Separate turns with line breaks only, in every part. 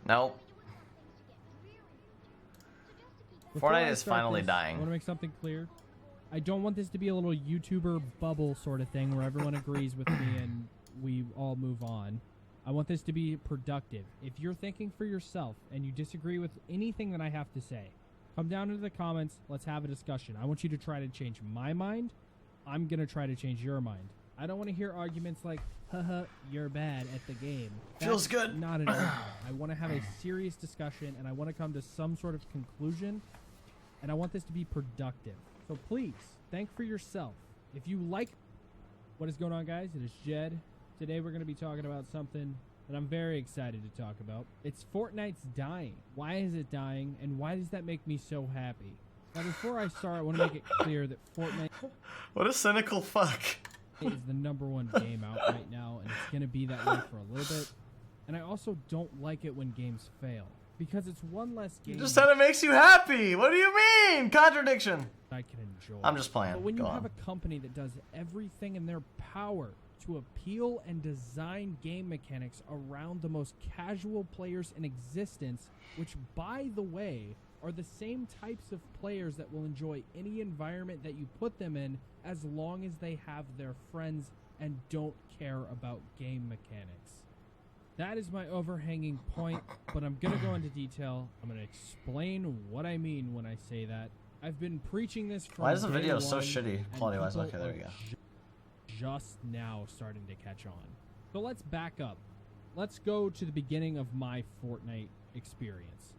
Nope. Fortnite is finally dying.
I want to make something clear. I don't want this to be a little YouTuber bubble sort of thing where everyone agrees with me and we all move on. I want this to be productive. If you're thinking for yourself and you disagree with anything that I have to say, come down into the comments. Let's have a discussion. I want you to try to change my mind. I'm going to try to change your mind. I don't want to hear arguments like, haha, you're bad at the game.
Feels good.
Not an argument. I want to have a serious discussion, and I want to come to some sort of conclusion, and I want this to be productive. So please, think for yourself. If you like what is going on, guys, it is Jed. Today we're going to be talking about something that I'm very excited to talk about. It's Fortnite's dying. Why is it dying, and why does that make me so happy? Now, before I start, I want to make it clear that Fortnite...
What a cynical fuck.
...is the #1 game out right now, and it's going to be that way for a little bit. And I also don't like it when games fail, because it's one less game...
You just said it makes you happy. What do you mean? Contradiction.
I can enjoy.
I'm just playing.
But when
Go
you
on.
have a company that does everything in their power to appeal and design game mechanics around the most casual players in existence, which, by the way, are the same types of players that will enjoy any environment that you put them in as long as they have their friends and don't care about game mechanics. That is my overhanging point, but I'm going to go into detail. I'm going to explain what I mean when I say that. I've been preaching this from
Why is the
day
video so
one,
shitty
and
quality-wise?
people
Okay, there we
are
go.
Just now starting to catch on. So let's back up. Let's go to the beginning of my Fortnite experience.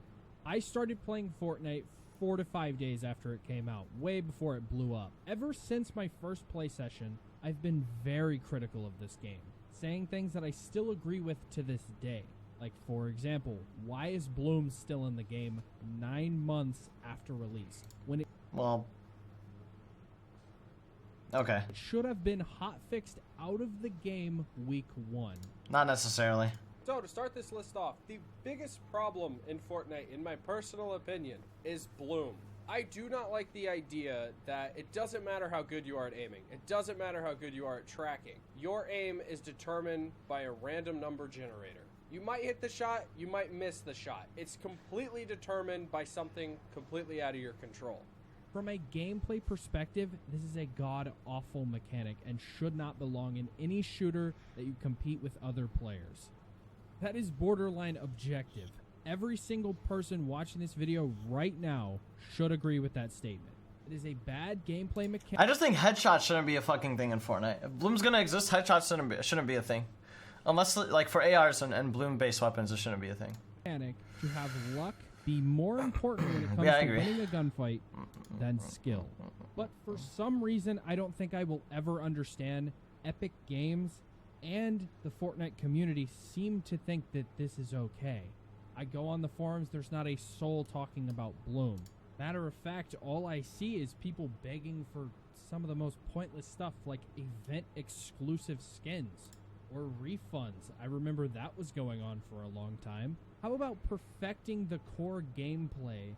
I started playing Fortnite 4 to 5 days after it came out, way before it blew up. Ever since my first play session, I've been very critical of this game, saying things that I still agree with to this day. Like, for example, why is Bloom still in the game 9 months after release when it
Well, okay.
should have been hotfixed out of the game week 1?
Not necessarily.
So, to start this list off, the biggest problem in Fortnite, in my personal opinion, is Bloom. I do not like the idea that it doesn't matter how good you are at aiming. It doesn't matter how good you are at tracking. Your aim is determined by a random number generator. You might hit the shot, you might miss the shot. It's completely determined by something completely out of your control.
From a gameplay perspective, this is a god-awful mechanic and should not belong in any shooter that you compete with other players. That is borderline objective. Every single person watching this video right now should agree with that statement. It is a bad gameplay mechanic.
I just think headshots shouldn't be a fucking thing in Fortnite. If Bloom's gonna exist, headshots shouldn't be a thing. Unless, like, for ARs and Bloom-based weapons, it shouldn't be a thing.
To have luck be more important when it comes
Yeah, I
to
agree.
winning a gunfight than skill. But for some reason, I don't think I will ever understand. Epic Games and the Fortnite community seem to think that this is okay. I go on the forums, there's not a soul talking about Bloom. Matter of fact, all I see is people begging for some of the most pointless stuff like event-exclusive skins or refunds. I remember that was going on for a long time. How about perfecting the core gameplay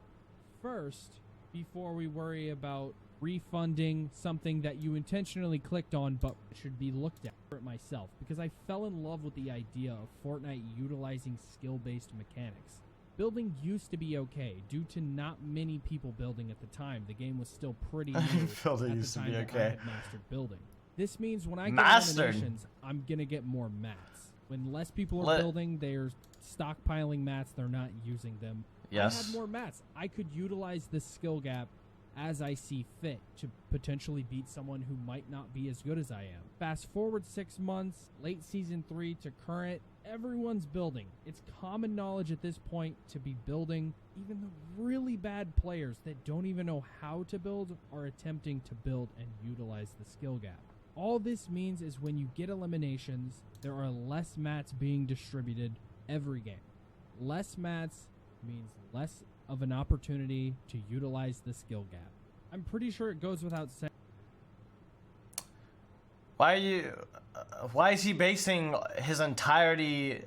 first before we worry about refunding something that you intentionally clicked on but should be looked at for it myself? Because I fell in love with the idea of Fortnite utilizing skill-based mechanics. Building used to be okay due to not many people building at the time. The game was still pretty new
Building
at
used
the
to
time
be
that I
okay.
had mastered building. This means when I get
Mastered.
eliminations, I'm gonna get more mats. When less people are
Let-
building, they're stockpiling mats, they're not using them. I
Yes.
had more mats. I could utilize the skill gap as I see fit to potentially beat someone who might not be as good as I am. Fast forward 6 months, late season 3 to current, everyone's building. It's common knowledge at this point to be building. Even the really bad players that don't even know how to build are attempting to build and utilize the skill gap. All this means is when you get eliminations, there are less mats being distributed every game. Less mats means less of an opportunity to utilize the skill gap. I'm pretty sure it goes without saying.
Why is he basing his entire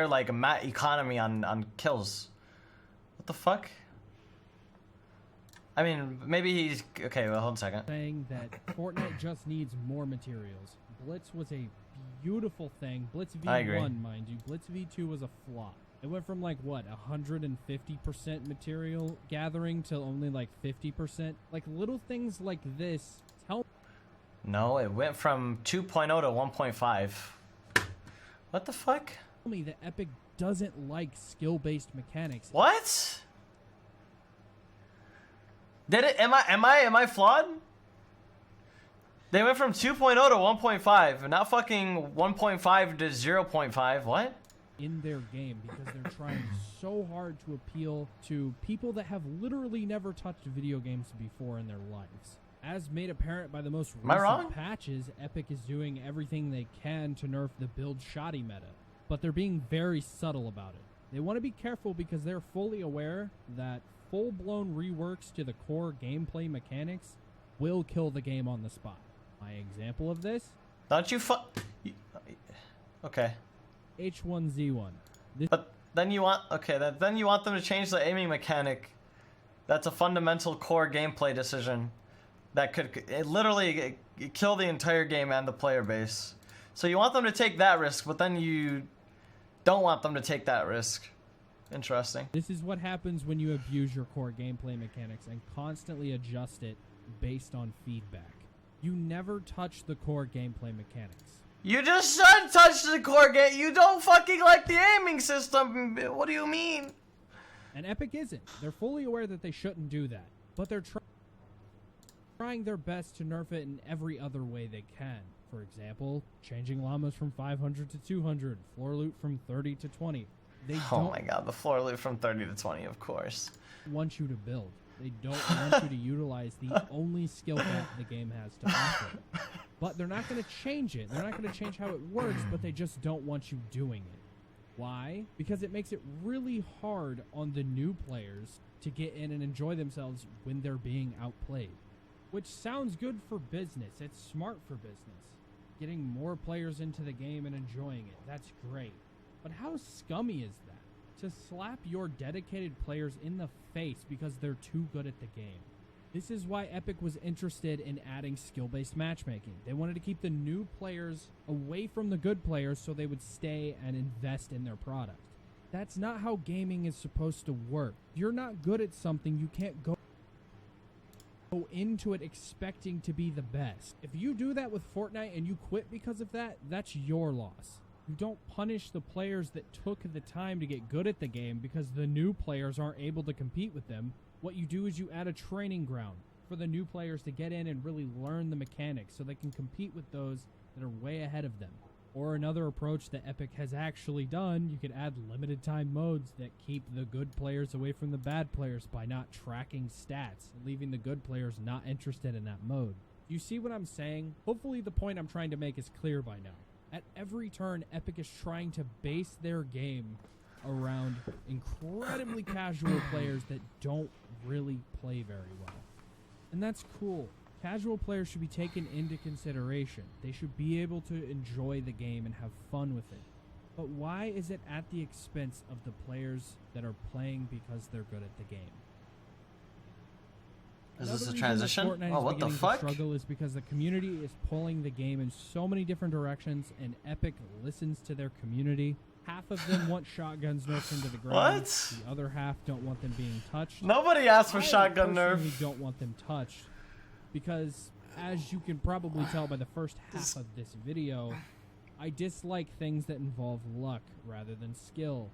like mat economy on kills? What the fuck? I mean, maybe he's okay. Well, hold on a second.
Saying that Fortnite just needs more materials. Blitz was a beautiful thing. Blitz
I agree.
V1, mind you. Blitz V2 was a flop. It went from like what, 150% material gathering to only like 50%. Like little things like this tell
No, it went from 2.0 to 1.5. What the fuck?
me that Epic doesn't like skill-based mechanics.
What? Did it? Am I flawed? They went from 2.0 to 1.5, not fucking 1.5 to 0.5. What?
In their game, because they're trying so hard to appeal to people that have literally never touched video games before in their lives. As made apparent by the most
Am I wrong?
recent patches, Epic is doing everything they can to nerf the build shoddy meta, but they're being very subtle about it. They want to be careful because they're fully aware that full-blown reworks to the core gameplay mechanics will kill the game on the spot. My example of this?
Don't you Okay.
H1Z1.
But then you want then you want them to change the aiming mechanic. That's a fundamental core gameplay decision that could literally kill the entire game and the player base. So you want them to take that risk, but then you don't want them to take that risk. Interesting.
This is what happens when you abuse your core gameplay mechanics and constantly adjust it based on feedback. You never touch the core gameplay mechanics.
You just said touch the core game. You don't fucking like the aiming system. What do you mean?
And Epic isn't. They're fully aware that they shouldn't do that, but they're trying their best to nerf it in every other way they can. For example, changing llamas from 500 to 200, floor loot from 30 to 20. They
Oh my god, the floor loot from 30 to 20, of course.
Want you to build. They don't want you to utilize the only skill set the game has to offer. But they're not going to change it. They're not going to change how it works, but they just don't want you doing it. Why? Because it makes it really hard on the new players to get in and enjoy themselves when they're being outplayed. Which sounds good for business. It's smart for business. Getting more players into the game and enjoying it. That's great. But how scummy is that? To slap your dedicated players in the face because they're too good at the game. This is why Epic was interested in adding skill-based matchmaking. They wanted to keep the new players away from the good players so they would stay and invest in their product. That's not how gaming is supposed to work. You're not good at something, you can't go into it expecting to be the best. If you do that with Fortnite and you quit because of that, that's your loss. You don't punish the players that took the time to get good at the game because the new players aren't able to compete with them. What you do is you add a training ground for the new players to get in and really learn the mechanics so they can compete with those that are way ahead of them. Or another approach that Epic has actually done, you could add limited time modes that keep the good players away from the bad players by not tracking stats, leaving the good players not interested in that mode. You see what I'm saying? Hopefully the point I'm trying to make is clear by now. At every turn, Epic is trying to base their game around incredibly casual players that don't really play very well. And that's cool. Casual players should be taken into consideration. They should be able to enjoy the game and have fun with it. But why is it at the expense of the players that are playing because they're good at the game?
Is this a
Another
transition?
reason that Fortnite
Oh,
is
what the
beginning to
fuck?
struggle is because the community is pulling the game in so many different directions, and Epic listens to their community. Half of them want shotguns nerfed into the ground.
What?
The other half don't want them being touched.
Nobody asked for
I
shotgun
personally
nerf.
don't want them touched because, as you can probably tell by the first half of this video, I dislike things that involve luck rather than skill.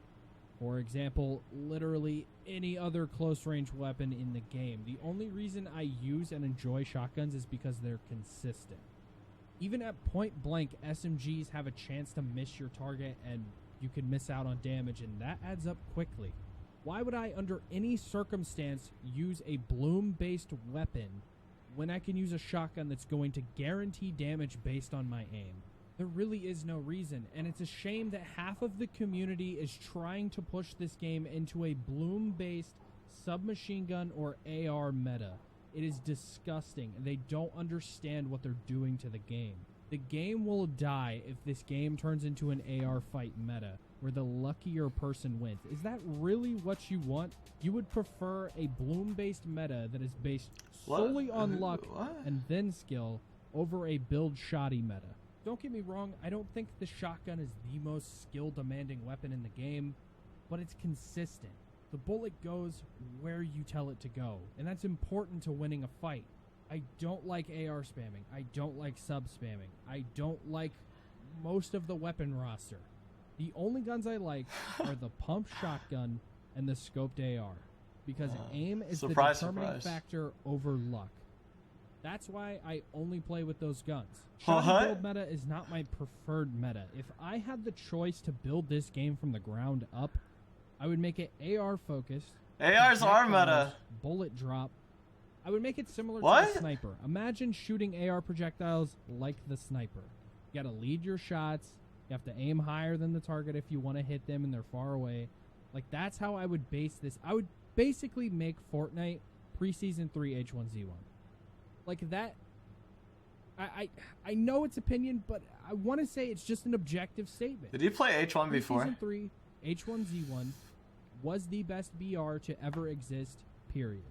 For example, literally any other close-range weapon in the game. The only reason I use and enjoy shotguns is because they're consistent. Even at point blank, SMGs have a chance to miss your target and you can miss out on damage, and that adds up quickly. Why would I, under any circumstance, use a bloom-based weapon when I can use a shotgun that's going to guarantee damage based on my aim? There really is no reason, and it's a shame that half of the community is trying to push this game into a bloom-based submachine gun or AR meta. It is disgusting, and they don't understand what they're doing to the game. The game will die if this game turns into an AR fight meta, where the luckier person wins. Is that really what you want? You would prefer a bloom-based meta that is based solely on luck and then skill over a build shoddy meta. Don't get me wrong, I don't think the shotgun is the most skill-demanding weapon in the game, but it's consistent. The bullet goes where you tell it to go, and that's important to winning a fight. I don't like AR spamming. I don't like sub spamming. I don't like most of the weapon roster. The only guns I like are the pump shotgun and the scoped AR, because aim is the determining factor over luck. That's why I only play with those guns. Shotgun build meta is not my preferred meta. If I had the choice to build this game from the ground up, I would make it AR focused.
AR's our meta.
Bullet drop. I would make it similar to the sniper. Imagine shooting AR projectiles like the sniper. You gotta lead your shots. You have to aim higher than the target if you want to hit them and they're far away. Like, that's how I would base this. I would basically make Fortnite Preseason 3 H1Z1. Like that. I know it's opinion, but I want to say it's just an objective statement.
Did you play H1 before?
Season 3 H1Z1 was the best BR to ever exist, period.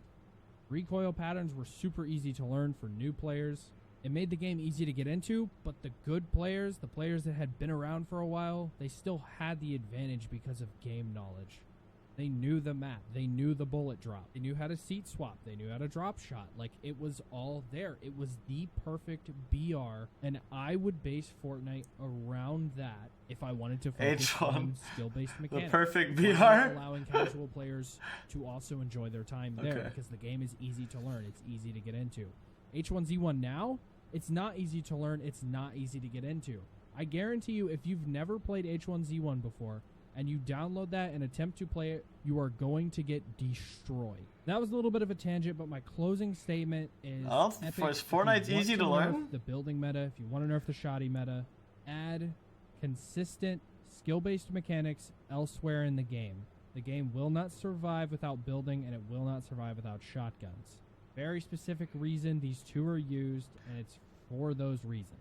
Recoil patterns were super easy to learn for new players. It made the game easy to get into, but the good players, the players that had been around for a while, they still had the advantage because of game knowledge. They knew the map. They knew the bullet drop. They knew how to seat swap. They knew how to drop shot. Like, it was all there. It was the perfect BR, and I would base Fortnite around that if I wanted to focus on skill-based mechanics.
The perfect BR?
Allowing casual players to also enjoy their time there because the game is easy to learn. It's easy to get into. H1Z1 now, it's not easy to learn. It's not easy to get into. I guarantee you, if you've never played H1Z1 before, and you download that and attempt to play it, you are going to get destroyed. That was a little bit of a tangent, but my closing statement is
Fortnite's easy to learn.
The building meta, if you want to nerf the shoddy meta, add consistent skill-based mechanics elsewhere in the game. The game will not survive without building, and it will not survive without shotguns. Very specific reason these two are used, and it's for those reasons.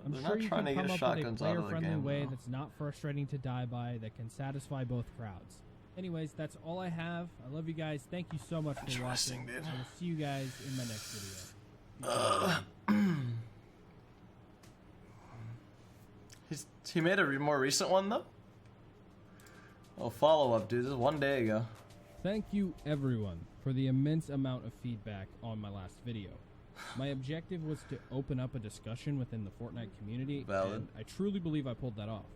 I'm sure you can come up with a player-friendly way that's not frustrating to die by, that can satisfy both crowds. Anyways, that's all I have. I love you guys. Thank you so much for watching. I will see you guys in my next video.
He made a more recent one, though? Oh, follow-up, dude. This is 1 day ago.
Thank you, everyone, for the immense amount of feedback on my last video. My objective was to open up a discussion within the Fortnite community, and I truly believe I pulled that off.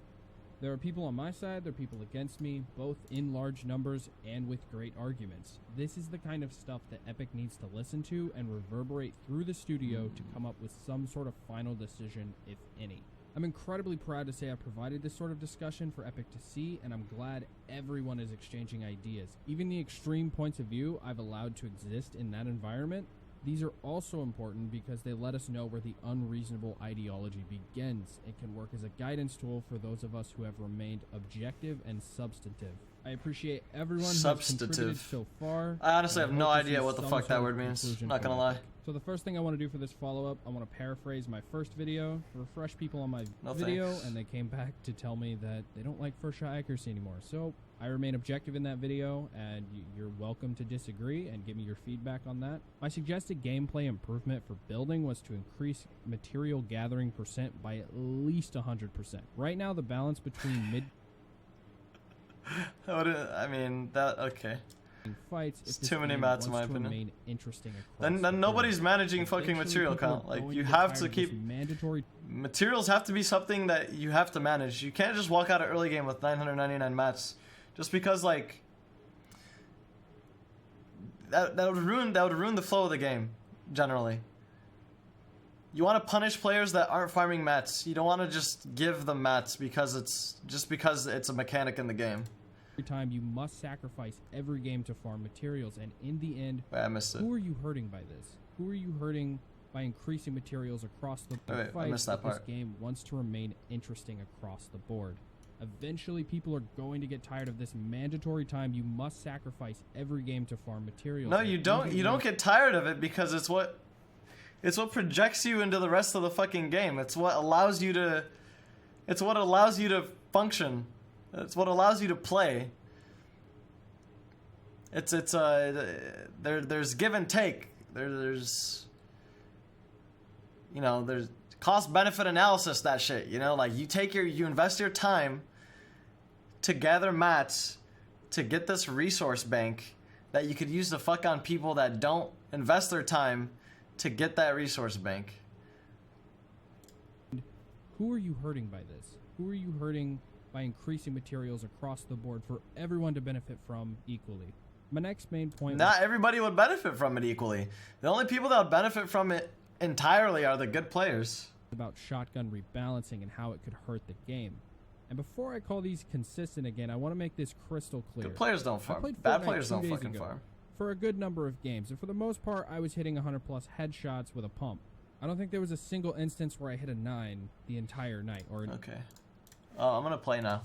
There are people on my side, there are people against me, both in large numbers and with great arguments. This is the kind of stuff that Epic needs to listen to and reverberate through the studio to come up with some sort of final decision, if any. I'm incredibly proud to say I provided this sort of discussion for Epic to see, and I'm glad everyone is exchanging ideas. Even the extreme points of view I've allowed to exist in that environment. These are also important because they let us know where the unreasonable ideology begins. It can work as a guidance tool for those of us who have remained objective and substantive. I appreciate everyone who's contributed so far.
I honestly have no idea what the fuck that word means. Not gonna lie.
So the first thing I want to do for this follow-up, I want to paraphrase my first video, refresh people on my video, and they came back to tell me that they don't like first shot accuracy anymore. So I remain objective in that video, and you're welcome to disagree and give me your feedback on that. My suggested gameplay improvement for building was to increase material gathering percent by at least 100%. Right now, the balance between mid...
I mean, okay.
Fights,
it's too many mats in my opinion.
Interesting
then nobody's managing fucking material count. Like, you have to keep
mandatory
materials have to be something that you have to manage. You can't just walk out of early game with 999 mats just because, like, that would ruin the flow of the game generally. You want to punish players that aren't farming mats. You don't want to just give them mats because it's a mechanic in the game.
Time you must sacrifice every game to farm materials, and in the end,
I missed it.
Who are you hurting by this? Who are you hurting by increasing materials across the board?
I missed that part.
This game wants to remain interesting across the board. Eventually, people are going to get tired of this mandatory time you must sacrifice every game to farm materials.
No, you don't. You don't get tired of it because it's what projects you into the rest of the fucking game. It's what allows you to. It's what allows you to function. It's what allows you to play. There's give and take. There's cost benefit analysis that shit, you know, like you invest your time to gather mats to get this resource bank that you could use to fuck on people that don't invest their time to get that resource bank.
Who are you hurting by this? Who are you hurting by increasing materials across the board for everyone to benefit from equally? My next main point...
Not everybody would benefit from it equally. The only people that would benefit from it entirely are the good players.
...about shotgun rebalancing and how it could hurt the game. And before I call these consistent again, I want to make this crystal clear.
Good players don't farm. Bad players don't fucking farm.
For a good number of games, and for the most part, I was hitting 100+ headshots with a pump. I don't think there was a single instance where I hit a 9 the entire night. Or
okay. Oh, I'm gonna play now.